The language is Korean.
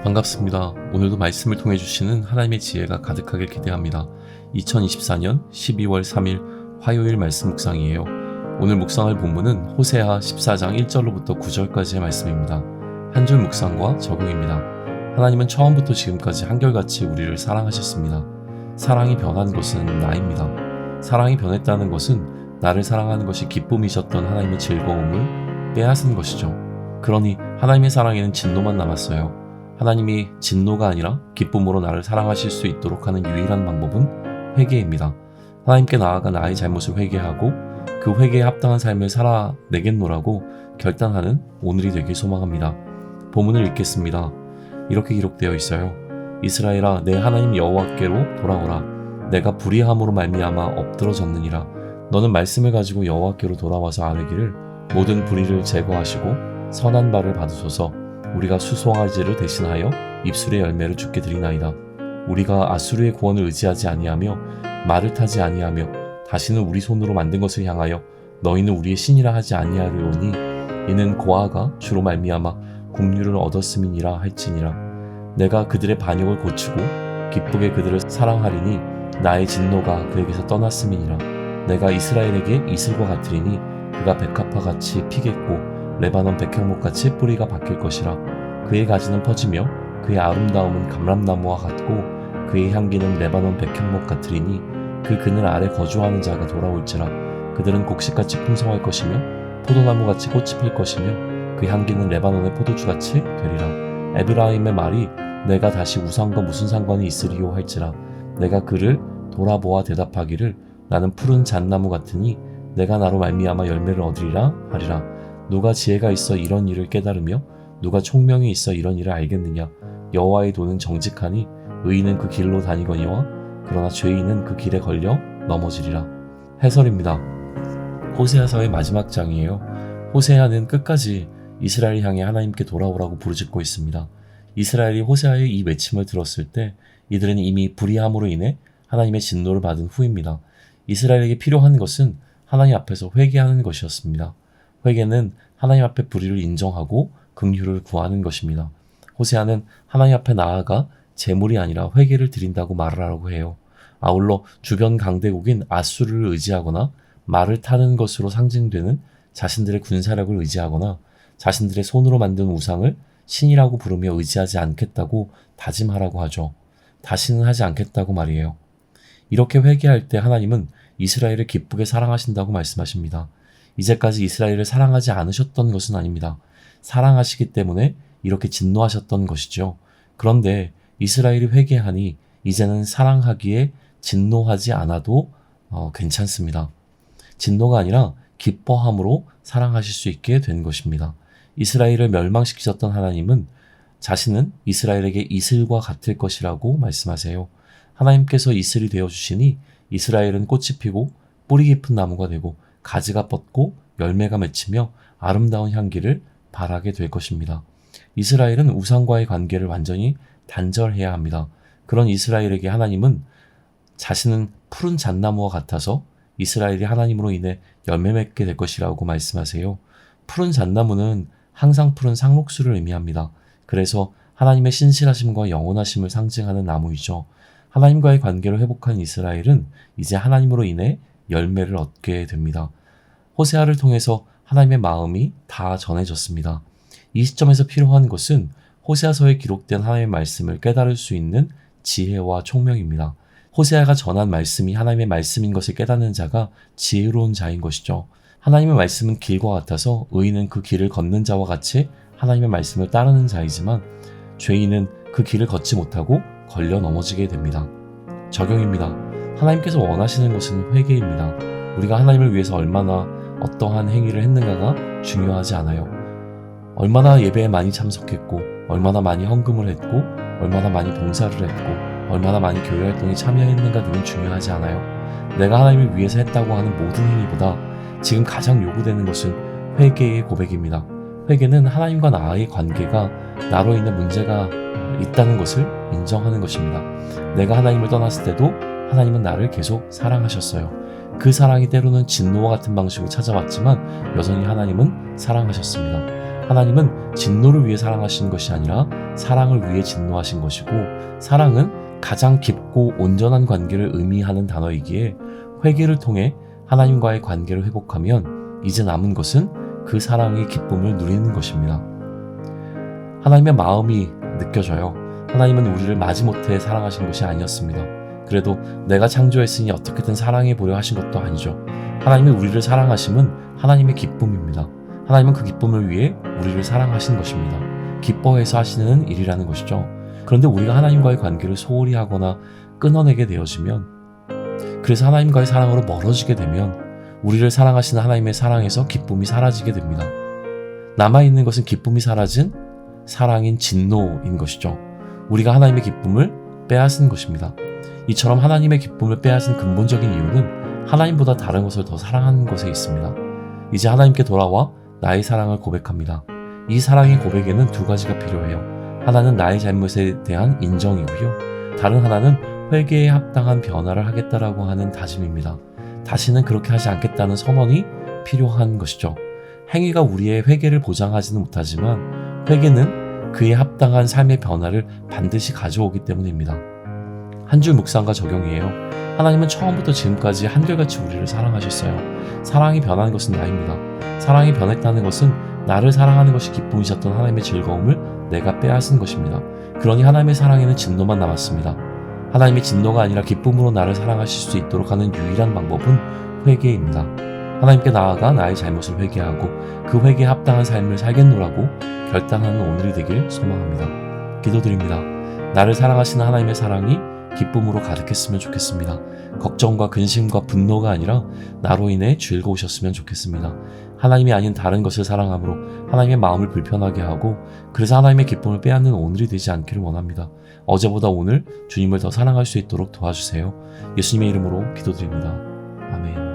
반갑습니다. 오늘도 말씀을 통해 주시는 하나님의 지혜가 가득하길 기대합니다. 2024년 12월 3일 화요일 말씀 묵상이에요. 오늘 묵상할 본문은 호세아 14장 1절로부터 9절까지의 말씀입니다. 한 줄 묵상과 적용입니다. 하나님은 처음부터 지금까지 한결같이 우리를 사랑하셨습니다. 사랑이 변한 것은 나입니다. 사랑이 변했다는 것은 나를 사랑하는 것이 기쁨이셨던 하나님의 즐거움을 빼앗은 것이죠. 그러니 하나님의 사랑에는 진노만 남았어요. 하나님이 진노가 아니라 기쁨으로 나를 사랑하실 수 있도록 하는 유일한 방법은 회개입니다. 하나님께 나아가 나의 잘못을 회개하고 그 회개에 합당한 삶을 살아내겠노라고 결단하는 오늘이 되길 소망합니다. 본문을 읽겠습니다. 이렇게 기록되어 있어요. 이스라엘아, 내 하나님 여호와께로 돌아오라. 내가 불의함으로 말미암아 엎드러졌느니라. 너는 말씀을 가지고 여호와께로 돌아와서 아뢰기를 모든 불의를 제거하시고 선한 바를 받으소서. 우리가 수송아지를 대신하여 입술의 열매를 주께 드리나이다. 우리가 아수르의 구원을 의지하지 아니하며 말을 타지 아니하며 다시는 우리 손으로 만든 것을 향하여 너희는 우리의 신이라 하지 아니하리오니 이는 고아가 주로 말미암아 국류를 얻었음이니라 할지니라. 내가 그들의 반역을 고치고 기쁘게 그들을 사랑하리니 나의 진노가 그에게서 떠났음이니라. 내가 이스라엘에게 이슬과 같으리니 그가 백합화같이 피겠고 레바논 백향목같이 뿌리가 바뀔 것이라. 그의 가지는 퍼지며 그의 아름다움은 감람나무와 같고 그의 향기는 레바논 백향목 같으리니 그 그늘 아래 거주하는 자가 돌아올지라. 그들은 곡식같이 풍성할 것이며 포도나무같이 꽃이 필 것이며 그 향기는 레바논의 포도주같이 되리라. 에브라임의 말이 내가 다시 우상과 무슨 상관이 있으리요 할지라. 내가 그를 돌아보아 대답하기를 나는 푸른 잣나무 같으니 내가 나로 말미암아 열매를 얻으리라 하리라. 누가 지혜가 있어 이런 일을 깨달으며 누가 총명이 있어 이런 일을 알겠느냐. 여호와의 도는 정직하니 의인은 그 길로 다니거니와 그러나 죄인은 그 길에 걸려 넘어지리라. 해설입니다. 호세아서의 마지막 장이에요. 호세아는 끝까지 이스라엘을 향해 하나님께 돌아오라고 부르짖고 있습니다. 이스라엘이 호세아의 이 외침을 들었을 때 이들은 이미 불의함으로 인해 하나님의 진노를 받은 후입니다. 이스라엘에게 필요한 것은 하나님 앞에서 회개하는 것이었습니다. 회개는 하나님 앞에 불의를 인정하고 긍휼을 구하는 것입니다. 호세아는 하나님 앞에 나아가 제물이 아니라 회개를 드린다고 말을 하라고 해요. 아울러 주변 강대국인 아수르를 의지하거나 말을 타는 것으로 상징되는 자신들의 군사력을 의지하거나 자신들의 손으로 만든 우상을 신이라고 부르며 의지하지 않겠다고 다짐하라고 하죠. 다시는 하지 않겠다고 말이에요. 이렇게 회개할 때 하나님은 이스라엘을 기쁘게 사랑하신다고 말씀하십니다. 이제까지 이스라엘을 사랑하지 않으셨던 것은 아닙니다. 사랑하시기 때문에 이렇게 진노하셨던 것이죠. 그런데 이스라엘이 회개하니 이제는 사랑하기에 진노하지 않아도 괜찮습니다. 진노가 아니라 기뻐함으로 사랑하실 수 있게 된 것입니다. 이스라엘을 멸망시키셨던 하나님은 자신은 이스라엘에게 이슬과 같을 것이라고 말씀하세요. 하나님께서 이슬이 되어주시니 이스라엘은 꽃이 피고 뿌리 깊은 나무가 되고 가지가 뻗고 열매가 맺히며 아름다운 향기를 발하게 될 것입니다. 이스라엘은 우상과의 관계를 완전히 단절해야 합니다. 그런 이스라엘에게 하나님은 자신은 푸른 잣나무와 같아서 이스라엘이 하나님으로 인해 열매 맺게 될 것이라고 말씀하세요. 푸른 잣나무는 항상 푸른 상록수를 의미합니다. 그래서 하나님의 신실하심과 영원하심을 상징하는 나무이죠. 하나님과의 관계를 회복한 이스라엘은 이제 하나님으로 인해 열매를 얻게 됩니다. 호세아를 통해서 하나님의 마음이 다 전해졌습니다. 이 시점에서 필요한 것은 호세아서에 기록된 하나님의 말씀을 깨달을 수 있는 지혜와 총명입니다. 호세아가 전한 말씀이 하나님의 말씀인 것을 깨닫는 자가 지혜로운 자인 것이죠. 하나님의 말씀은 길과 같아서 의인은 그 길을 걷는 자와 같이 하나님의 말씀을 따르는 자이지만 죄인은 그 길을 걷지 못하고 걸려 넘어지게 됩니다. 적용입니다. 하나님께서 원하시는 것은 회개입니다. 우리가 하나님을 위해서 얼마나 어떠한 행위를 했는가가 중요하지 않아요. 얼마나 예배에 많이 참석했고 얼마나 많이 헌금을 했고 얼마나 많이 봉사를 했고 얼마나 많이 교회 활동에 참여했는가 등은 중요하지 않아요. 내가 하나님을 위해서 했다고 하는 모든 행위보다 지금 가장 요구되는 것은 회개의 고백입니다. 회개는 하나님과 나의 관계가 나로 인해 문제가 있다는 것을 인정하는 것입니다. 내가 하나님을 떠났을 때도 하나님은 나를 계속 사랑하셨어요. 그 사랑이 때로는 진노와 같은 방식으로 찾아왔지만 여전히 하나님은 사랑하셨습니다. 하나님은 진노를 위해 사랑하신 것이 아니라 사랑을 위해 진노하신 것이고, 사랑은 가장 깊고 온전한 관계를 의미하는 단어이기에 회개를 통해 하나님과의 관계를 회복하면 이제 남은 것은 그 사랑의 기쁨을 누리는 것입니다. 하나님의 마음이 느껴져요. 하나님은 우리를 마지못해 사랑하신 것이 아니었습니다. 그래도 내가 창조했으니 어떻게든 사랑해 보려 하신 것도 아니죠. 하나님이 우리를 사랑하심은 하나님의 기쁨입니다. 하나님은 그 기쁨을 위해 우리를 사랑하신 것입니다. 기뻐해서 하시는 일이라는 것이죠. 그런데 우리가 하나님과의 관계를 소홀히 하거나 끊어내게 되어지면, 그래서 하나님과의 사랑으로 멀어지게 되면 우리를 사랑하시는 하나님의 사랑에서 기쁨이 사라지게 됩니다. 남아있는 것은 기쁨이 사라진 사랑인 진노인 것이죠. 우리가 하나님의 기쁨을 빼앗은 것입니다. 이처럼 하나님의 기쁨을 빼앗은 근본적인 이유는 하나님보다 다른 것을 더 사랑하는 것에 있습니다. 이제 하나님께 돌아와 나의 사랑을 고백합니다. 이 사랑의 고백에는 두 가지가 필요해요. 하나는 나의 잘못에 대한 인정이고요. 다른 하나는 회개에 합당한 변화를 하겠다라고 하는 다짐입니다. 다시는 그렇게 하지 않겠다는 선언이 필요한 것이죠. 행위가 우리의 회개를 보장하지는 못하지만 회개는 그에 합당한 삶의 변화를 반드시 가져오기 때문입니다. 한 줄 묵상과 적용이에요. 하나님은 처음부터 지금까지 한결같이 우리를 사랑하셨어요. 사랑이 변한 것은 나입니다. 사랑이 변했다는 것은 나를 사랑하는 것이 기쁨이셨던 하나님의 즐거움을 내가 빼앗은 것입니다. 그러니 하나님의 사랑에는 진노만 남았습니다. 하나님의 진노가 아니라 기쁨으로 나를 사랑하실 수 있도록 하는 유일한 방법은 회개입니다. 하나님께 나아가 나의 잘못을 회개하고 그 회개에 합당한 삶을 살겠노라고 결단하는 오늘이 되길 소망합니다. 기도드립니다. 나를 사랑하시는 하나님의 사랑이 기쁨으로 가득했으면 좋겠습니다. 걱정과 근심과 분노가 아니라 나로 인해 즐거우셨으면 좋겠습니다. 하나님이 아닌 다른 것을 사랑함으로 하나님의 마음을 불편하게 하고, 그래서 하나님의 기쁨을 빼앗는 오늘이 되지 않기를 원합니다. 어제보다 오늘 주님을 더 사랑할 수 있도록 도와주세요. 예수님의 이름으로 기도드립니다. 아멘.